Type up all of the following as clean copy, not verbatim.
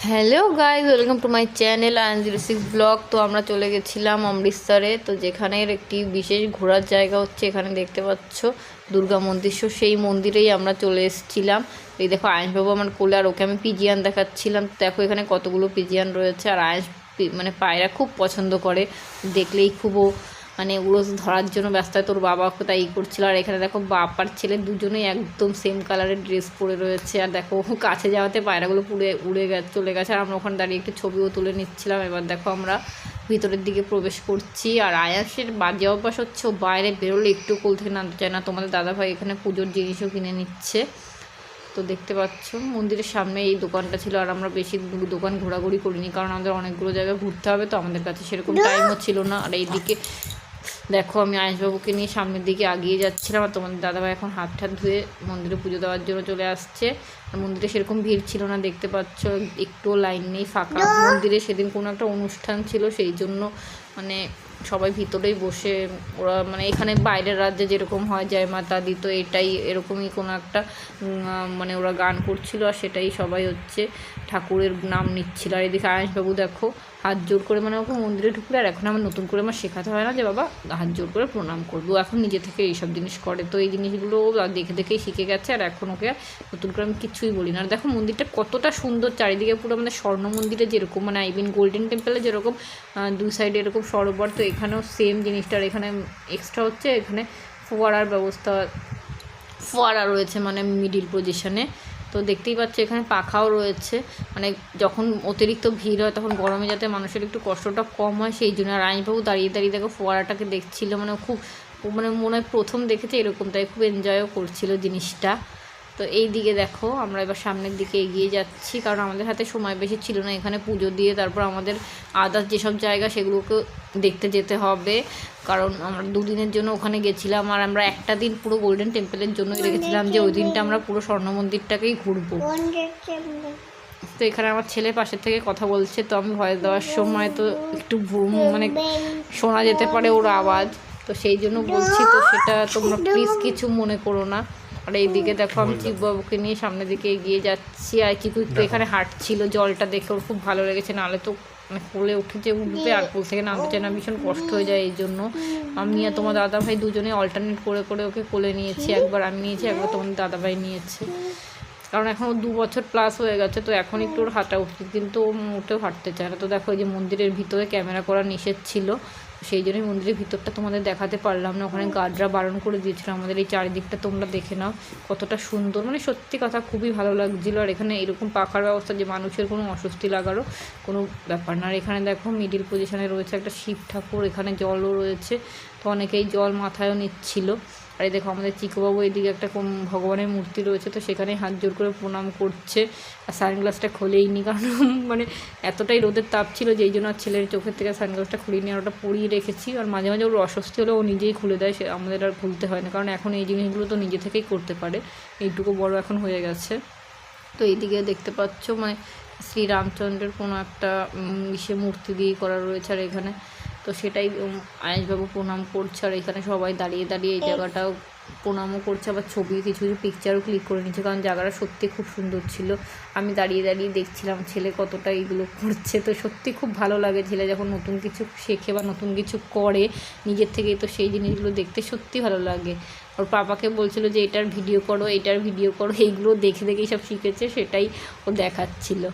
Hello guys, welcome to my channel আইন06 blog. তো আমরা চলে গেছিলাম অমৃতসরে। তো যেখানের একটি বিশেষ ঘোরার জায়গা হচ্ছে, এখানে দেখতে পাচ্ছ দুর্গা মন্দির। সেই মন্দিরেই আমরা চলে এসেছিলাম। এই দেখো আয়েশবাবু আমার কোলে, আর ওকে আমি পিজিয়ান দেখাচ্ছিলাম। দেখো এখানে কতগুলো পিজিয়ান রয়েছে। আর আয়েশ মানে পায়রা খুব পছন্দ করে, দেখলেই খুব মানে উড়ো ধরার জন্য ব্যস্ত হয়। তোর বাবাকে তাই করছিল। আর এখানে দেখো বাপ আর ছেলে দুজনেই একদম সেম কালারের ড্রেস পরে রয়েছে। আর দেখো কাছে যাওয়াতে পায়রাগুলো উড়ে চলে গেছে। আর আমরা ওখানে দাঁড়িয়ে একটু ছবিও তুলে নিচ্ছিলাম। এবার দেখো আমরা ভিতরের দিকে প্রবেশ করছি। আর আয়াসের বাজে অভ্যাস হচ্ছে, ও বাইরে বেরোলে একটু কোল থেকে নামতে চায় না। তোমাদের দাদাভাই এখানে পুজোর জিনিসও কিনে নিচ্ছে। তো দেখতে পাচ্ছ মন্দিরের সামনে এই দোকানটা ছিল। আর আমরা বেশি দোকান ঘোরাঘুরি করিনি, কারণ আমাদের অনেকগুলো জায়গায় ঘুরতে হবে, তো আমাদের কাছে সেরকম টাইমও ছিল না। আর এইদিকে দেখো আমি আয়েশবাবুকে নিয়ে সামনের দিকে এগিয়ে যাচ্ছিলাম। আর তোমাদের দাদাভাই এখন হাত ধুয়ে মন্দিরে পুজো দেওয়ার জন্য চলে আসছে। আর মন্দিরে সেরকম ভিড় ছিল না, দেখতে পাচ্ছ একটুও লাইন নেই, ফাঁকা। মন্দিরে সেদিন কোনো একটা অনুষ্ঠান ছিল, সেই জন্য মানে সবাই ভিতরেই বসে ওরা মানে এখানে বাইরের রাজ্যে যেরকম হয় জয় মাতা দি, তো এটাই এরকমই কোনো একটা মানে ওরা গান করছিল। আর সেটাই সবাই হচ্ছে ঠাকুরের নাম নিচ্ছিল। আর এদিকে আয়েশবাবু দেখো হাত জোর করে, মানে ওকে মন্দিরে ঢুকলে, আর এখন আমার নতুন করে আমার শেখাতে হয় না যে বাবা হাত জোর করে প্রণাম করবো, এখন নিজে থেকে এইসব জিনিস করে। তো এই জিনিসগুলো দেখে দেখেই শিখে গেছে। আর এখন ওকে নতুন করে আমি কিছুই বলি না। আর দেখো মন্দিরটা কতটা সুন্দর, চারিদিকে পুরো আমাদের স্বর্ণ মন্দিরে যেরকম মানে আইবিন গোল্ডেন টেম্পলে যেরকম দুই সাইডে এরকম সরোবর, তো এখানেও সেম জিনিসটা। আর এখানে এক্সট্রা হচ্ছে এখানে ফোয়ারার ব্যবস্থা, ফোয়ারা রয়েছে মানে মিডিল পজিশনে। তো দেখতেই পাচ্ছ এখানে পাখাও রয়েছে, মানে যখন অতিরিক্ত ভিড় হয় তখন গরমে যাতে মানুষের একটু কষ্টটা কম হয় সেই জন্য। আর আইনবাবু দাঁড়িয়ে দাঁড়িয়ে দেখো ফোয়ারাটাকে দেখছিল, মানে খুব মানে মনে হয় প্রথম দেখেছে এরকম, তাই খুব এনজয়ও করছিল জিনিসটা। তো এই দিকে দেখো আমরা এবার সামনের দিকে এগিয়ে যাচ্ছি, কারণ আমাদের হাতে সময় বেশি ছিল না। এখানে পুজো দিয়ে তারপর আমাদের আদার্স যেসব জায়গা সেগুলোকে দেখতে যেতে হবে, কারণ আমরা দুদিনের জন্য ওখানে গেছিলাম। আর আমরা একটা দিন পুরো গোল্ডেন টেম্পলের জন্যই রেখেছিলাম, যে ওই দিনটা আমরা পুরো স্বর্ণ মন্দিরটাকেই ঘুরবো। তো এখানে আমার ছেলে পাশের থেকে কথা বলছে, তো আমি ভয় দেওয়ার সময় তো একটু মানে শোনা যেতে পারে ওর আওয়াজ, তো সেই জন্য বলছি। তো সেটা তোমরা প্লিজ কিছু মনে করো না। আর এইদিকে দেখো আমি চিকবাবুকে নিয়ে সামনের দিকে এগিয়ে যাচ্ছি। আর চিকু একটু এখানে হাঁটছিল, জলটা দেখে ওর খুব ভালো লেগেছে, নাহলে তো মানে কোলে উঠেছে উঠবে আর কোল থেকে নামতে চায় না, ভীষণ কষ্ট হয়ে যায়। এই জন্য আমি আর তোমার দাদাভাই দুজনে অল্টারনেট করে করে ওকে কোলে নিয়েছি। একবার আমি নিয়েছি, একবার তোমাদের দাদাভাই নিয়েছে, কারণ এখন ও 2 বছর প্লাস হয়ে গেছে। তো এখন একটু ওর হাঁটা উচিত, কিন্তু ও মোটেও হাঁটতে চায় না। তো দেখো এই যে মন্দিরের ভিতরে ক্যামেরা করা নিষেধ ছিল, সেই জন্যই মন্দিরের ভিতরটা তোমাদের দেখাতে পারলাম না। ওখানে গার্ডরা বারণ করে দিয়েছিল আমাদের। এই চারিদিকটা তোমরা দেখে নাও কতটা সুন্দর, মানে সত্যি কথা খুবই ভালো লাগছিলো। আর এখানে এরকম পাখার ব্যবস্থা যে মানুষের কোনো অস্বস্তি লাগারও কোনো ব্যাপার না। আর এখানে দেখো মিডিল পজিশনে রয়েছে একটা শিব ঠাকুর, এখানে জলও রয়েছে, তো অনেকেই জল মাথায়ও নিচ্ছিল। আর এই দেখো আমাদের চিকুবাবু এদিকে একটা ভগবানের মূর্তি রয়েছে, তো সেখানে হাত জোর করে প্রণাম করছে। আর সানগ্লাসটা খোলেইনি, কারণ মানে এতটাই রোদের তাপ ছিল যেই জন্য আর ছেলের চোখের থেকে সানগ্লাসটা খুলিনি, আর ওটা পরিয়ে রেখেছি। আর মাঝে মাঝে ওর অস্বস্তি হলে ও নিজেই খুলে দেয়, সে আমাদের আর খুলতে হয় না, কারণ এখন এই জিনিসগুলো তো নিজে থেকেই করতে পারে, এইটুকু বড় এখন হয়ে গেছে। তো এইদিকে দেখতে পাচ্ছ মানে শ্রীরামচন্দ্রের কোনো একটা মূর্তি দিয়ে করা রয়েছে। আর এখানে তো সেটাই আয়েশবাবু প্রণাম করছে। আর এখানে সবাই দাঁড়িয়ে দাঁড়িয়ে এই জায়গাটাও প্রণামও করছে, আবার ছবি কিছু কিছু পিকচারও ক্লিক করে নিচ্ছে, কারণ জায়গাটা সত্যি খুব সুন্দর ছিল। আমি দাঁড়িয়ে দাঁড়িয়ে দেখছিলাম ছেলে কতটা এইগুলো করছে, তো সত্যি খুব ভালো লাগে ছেলে যখন নতুন কিছু শেখে বা নতুন কিছু করে নিজের থেকেই, তো সেই জিনিসগুলো দেখতে সত্যি ভালো লাগে। ওর পাপাকে বলছিল যে এটার ভিডিও করো, এটার ভিডিও করো, এইগুলো দেখে দেখেই সব শিখেছে, সেটাই ও দেখাচ্ছিল।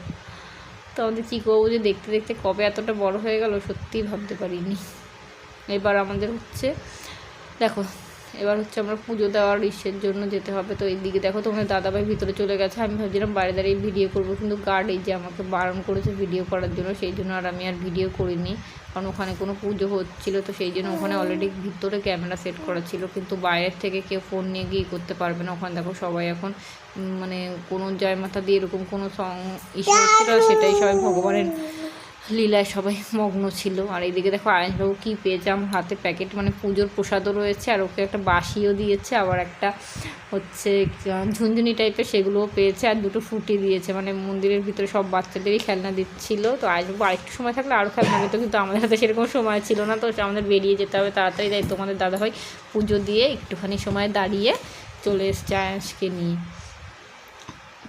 তো আমাদের চিকুবাবু যে দেখতে দেখতে কবে এতটা বড় হয়ে গেল সত্যিই ভাবতে পারিনি। এবার আমাদের হচ্ছে দেখো, এবার হচ্ছে আমরা পুজো দেওয়ার ইসের জন্য যেতে হবে। তো এইদিকে দেখো তোমাদের দাদাভাই ভিতরে চলে গেছে। আমি ভাবছিলাম বাইরে দাঁড়িয়ে ভিডিও করবো, কিন্তু গার্ড এই যে আমাকে বারণ করেছে ভিডিও করার জন্য, সেই জন্য আর আমি আর ভিডিও করিনি, কারণ ওখানে কোনো পুজো হচ্ছিলো। তো সেই জন্য ওখানে অলরেডি ভিতরে ক্যামেরা সেট করা ছিল, কিন্তু বাইরের থেকে কেউ ফোন নিয়ে গিয়ে করতে পারবে না। ওখানে দেখো সবাই এখন মানে কোনো জয় মাতা দিয়ে এরকম কোনো সং ইস্যু হচ্ছিলো, সেটাই সবাই ভগবানের লীলায় সবাই মগ্ন ছিল। আর এইদিকে দেখো আয়েশবাবু কী পেয়েছে আমার হাতে প্যাকেট, মানে পুজোর প্রসাদও রয়েছে, আর ওকে একটা বাঁশিও দিয়েছে, আবার একটা হচ্ছে ঝুনঝুনি টাইপের সেগুলোও পেয়েছে, আর দুটো ফুটি দিয়েছে, মানে মন্দিরের ভিতরে সব বাচ্চাদেরই খেলনা দিচ্ছিল। তো আয়েশবাবু আরেকটু সময় থাকলে আরও খেলনা দিত, কিন্তু আমাদের হাতে সেরকম সময় ছিল না, তো আমাদের বেরিয়ে যেতে হবে তাড়াতাড়ি। তাই তোমাদের দাদাভাই পুজো দিয়ে একটুখানি সময় দাঁড়িয়ে চলে এসছে আয়েশকে নিয়ে।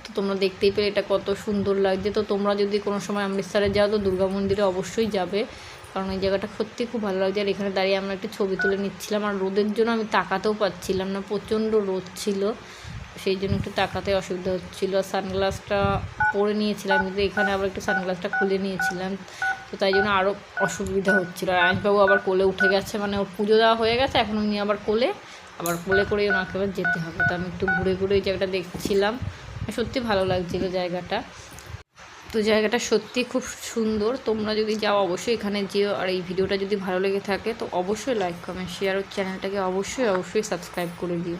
তো তোমরা দেখতেই পেলে এটা কত সুন্দর লাগছে। তো তোমরা যদি কোনো সময় অমৃতসরে যাও তো দুর্গা মন্দিরে অবশ্যই যাবে, কারণ এই জায়গাটা সত্যি খুব ভালো লাগছে। আর এখানে দাঁড়িয়ে আমরা একটা ছবি তুলে নিচ্ছিলাম, আর রোদের জন্য আমি তাকাতেও পাচ্ছিলাম না, প্রচণ্ড রোদ ছিল, সেই জন্য একটু তাকাতে অসুবিধা হচ্ছিলো। আর সানগ্লাসটা পরে নিয়েছিলাম, কিন্তু এখানে আবার একটু সানগ্লাসটা খুলে নিয়েছিলাম, তো তাই জন্য আরও অসুবিধা হচ্ছিলো। আর আয়ুষবাবু আবার কোলে উঠে গেছে, মানে ওর পুজো দেওয়া হয়ে গেছে, এখন উনি আবার কোলে করেই ওনাকে আবার যেতে হবে। তো আমি একটু ঘুরে ঘুরে এই জায়গাটা দেখছিলাম, সত্যি ভালো লাগছিলো জায়গাটা। তো জায়গাটা সত্যি খুব সুন্দর, তোমরা যদি যাও অবশ্যই এখানে যেও। আর এই ভিডিওটা যদি ভালো লেগে থাকে তো অবশ্যই লাইক কমেন্ট শেয়ার, চ্যানেলটাকে অবশ্যই সাবস্ক্রাইব করে দিও।